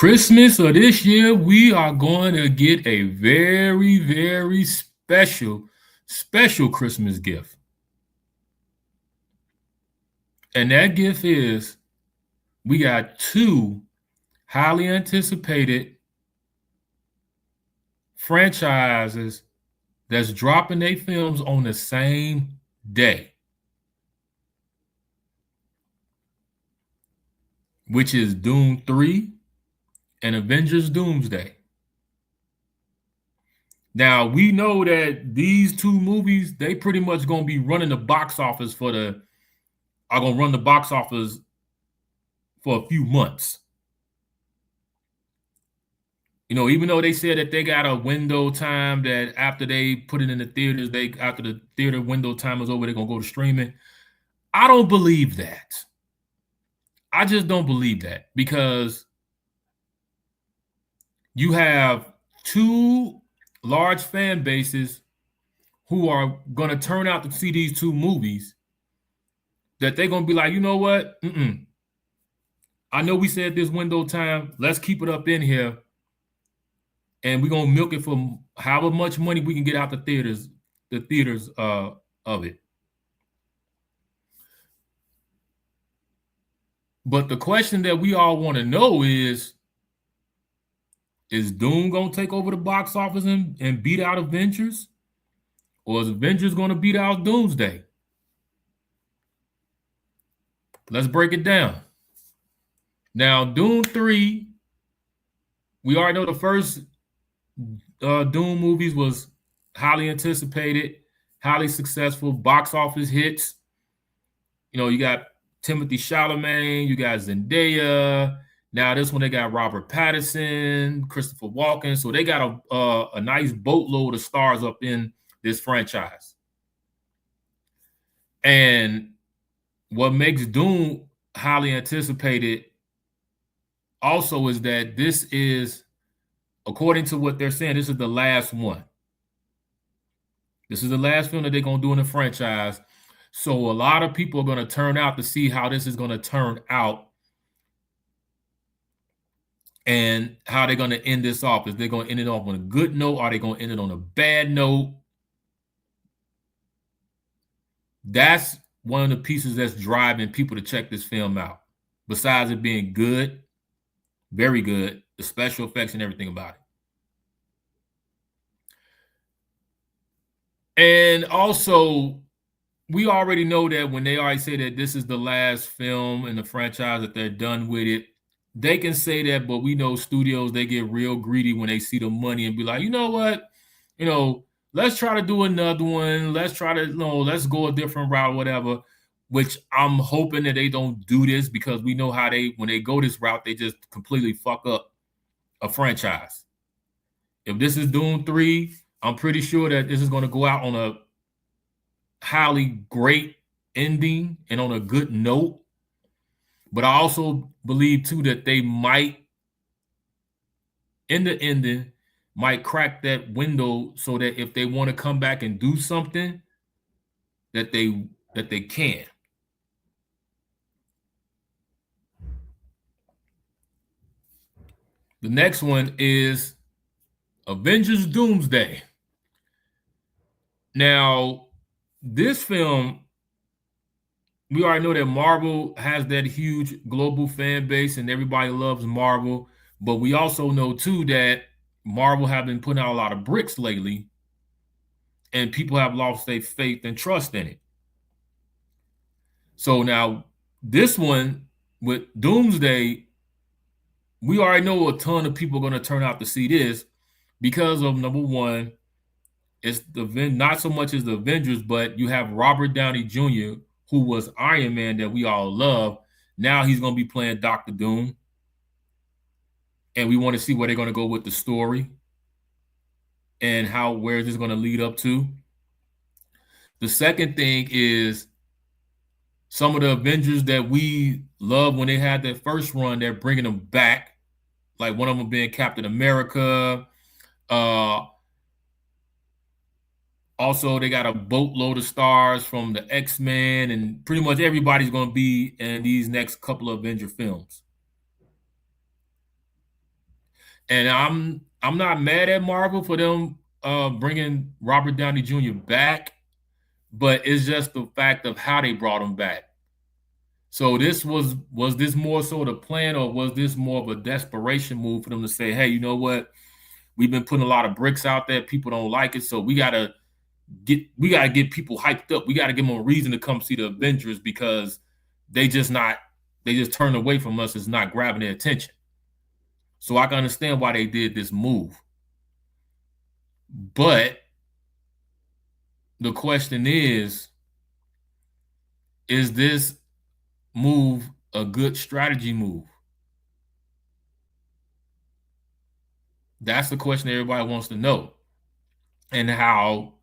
Christmas of this year, we are going to get a very, very special Christmas gift. And that gift is we got two highly anticipated franchises that's dropping their films on the same day, which is Dune 3 and Avengers Doomsday. Now, we know that these two movies, they pretty much going to be running the box office for a few months. You know, even though they said that they got a window time that after they put it in the theaters, after the theater window time is over, they're going to go to streaming. I don't believe that. I just don't believe that because you have two large fan bases who are going to turn out to see these two movies that they're going to be like, you know what? I know we said this window time. Let's keep it up in here. And we're going to milk it for however much money we can get out the theaters of it. But the question that we all want to know is Dune going to take over the box office and beat out Avengers? Or is Avengers going to beat out Doomsday? Let's break it down. Now, Dune 3, we already know the first Dune movies was highly anticipated, highly successful, box office hits. You know, you got Timothy Chalamet, you got Zendaya. Now this one they got Robert Pattinson, Christopher Walken. So they got a nice boatload of stars up in this franchise. And what makes Dune highly anticipated also is that this is, according to what they're saying, this is the last one. This is the last film that they're going to do in the franchise. So a lot of people are going to turn out to see how this is going to turn out and how they're going to end this off. Is they're going to end it off on a good note? Or are they going to end it on a bad note? That's one of the pieces that's driving people to check this film out. Besides it being good, very good, the special effects and everything about it. And also, we already know that when they already say that this is the last film in the franchise, that they're done with it, they can say that, but we know studios, they get real greedy when they see the money and be like, you know what? You know, let's try to do another one. Let's try to, let's go a different route, whatever, which I'm hoping that they don't do this because we know how when they go this route, they just completely fuck up a franchise. If this is Dune 3, I'm pretty sure that this is going to go out on a highly great ending and on a good note. But I also believe, too, that they might, in the ending, might crack that window so that if they want to come back and do something, that they can. The next one is Avengers Doomsday. Now, this film, we already know that Marvel has that huge global fan base and everybody loves Marvel. But we also know, too, that Marvel have been putting out a lot of bricks lately and people have lost their faith and trust in it. So now this one with Doomsday, we already know a ton of people are going to turn out to see this because of, number one, it's not so much as the Avengers, but you have Robert Downey Jr., who was Iron Man that we all love. Now he's going to be playing Dr. Doom. And we want to see where they're going to go with the story and where this is going to lead up to. The second thing is some of the Avengers that we love when they had that first run, they're bringing them back. Like one of them being Captain America. Also, they got a boatload of stars from the X-Men, and pretty much everybody's going to be in these next couple of Avenger films. And I'm not mad at Marvel for them bringing Robert Downey Jr. back, but it's just the fact of how they brought him back. So this was this more so the plan, or was this more of a desperation move for them to say, hey, you know what? We've been putting a lot of bricks out there. People don't like it, so we gotta get people hyped up. We gotta give them a reason to come see the Avengers because they just not they just turn away from us. It's not grabbing their attention. So I can understand why they did this move. But the question is this move a good strategy move? That's the question everybody wants to know. And how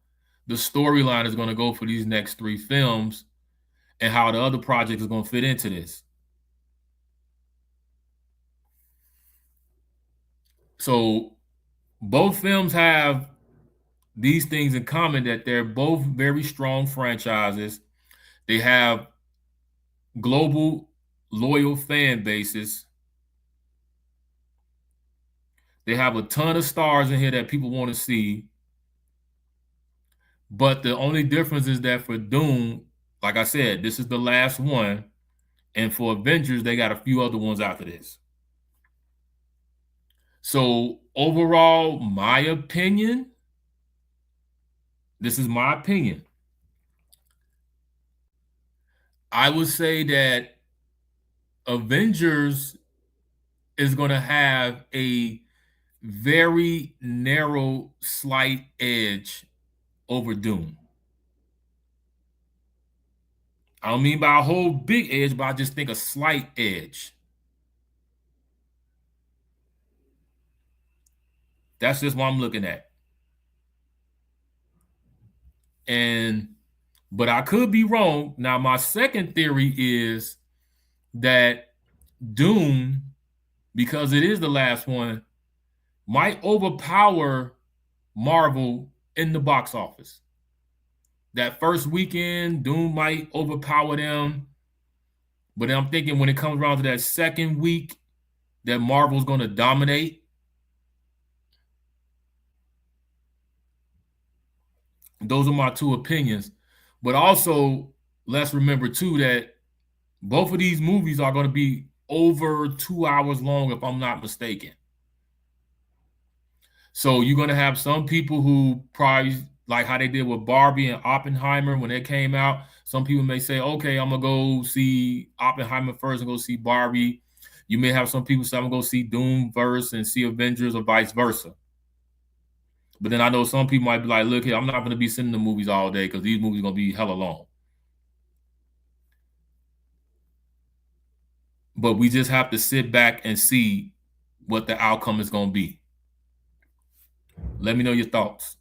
the storyline is going to go for these next three films and how the other project is going to fit into this. So both films have these things in common, that they're both very strong franchises. They have global loyal fan bases. They have a ton of stars in here that people want to see. But the only difference is that for Dune, like I said, this is the last one. And for Avengers, they got a few other ones after this. So overall, my opinion, this is my opinion. I would say that Avengers is going to have a very narrow, slight edge over Dune. I don't mean by a whole big edge, but I just think a slight edge. That's just what I'm looking at. And but I could be wrong. Now, my second theory is that Dune, because it is the last one, might overpower Marvel in the box office. That first weekend, Dune might overpower them. But I'm thinking when it comes around to that second week, that Marvel's going to dominate. Those are my two opinions. But also, let's remember too that both of these movies are going to be over 2 hours long, if I'm not mistaken. So you're going to have some people who probably, like how they did with Barbie and Oppenheimer when they came out. Some people may say, okay, I'm going to go see Oppenheimer first and go see Barbie. You may have some people say, I'm going to go see Doom first and see Avengers, or vice versa. But then I know some people might be like, look here, I'm not going to be sitting in the movies all day because these movies are going to be hella long. But we just have to sit back and see what the outcome is going to be. Let me know your thoughts.